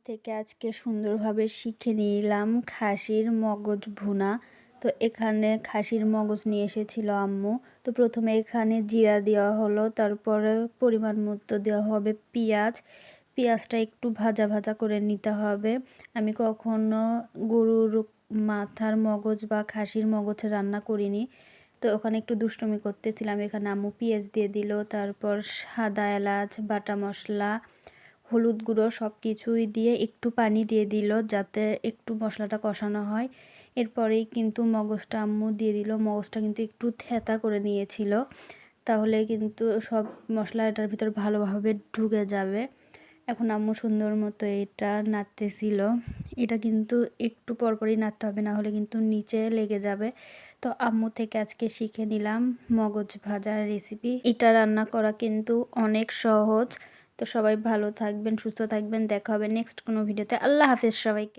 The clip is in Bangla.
থেকে আজকে সুন্দরভাবে শিখে নিলাম খাসির মগজ ভুনা। তো এখানে খাসির মগজ নিয়ে এসেছিল আম্মু। তো প্রথমে এখানে জিরা দেওয়া হলো, তারপরে পরিমাণ মতো দেওয়া হবে পেঁয়াজ। পেঁয়াজটা একটু ভাজা ভাজা করে নিতে হবে। আমি কখনো গরুর মাথার মগজ বা খাসির মগজ রান্না করিনি, তো ওখানে একটু দুষ্টুমি করতেছিলাম। এখানে আম্মু পেঁয়াজ দিয়ে দিল, তারপর সাদা এলাচ, বাটা মশলা, হলুদ গুঁড়ো সব কিছুই দিয়ে একটু পানি দিয়ে দিল যাতে একটু মশলাটা কষানো হয়। এরপরেই কিন্তু মগজটা আম্মু দিয়ে দিল। মগজটা কিন্তু একটু থেঁতা করে নিয়েছিল, তাহলে কিন্তু সব মশলা এটার ভিতর ভালোভাবে ঢুকে যাবে। এখন আম্মু সুন্দর মতো এটা নাড়তেছিল। এটা কিন্তু একটু পরপরই নাড়তে হবে, না হলে কিন্তু নিচে লেগে যাবে। তো আম্মু থেকে আজকে শিখে নিলাম মগজ ভাজার রেসিপি। এটা রান্না করা কিন্তু অনেক সহজ। তো সবাই ভালো থাকবেন, সুস্থ থাকবেন। দেখা হবে নেক্সট কোনো ভিডিওতে। আল্লাহ হাফেজ সবাইকে।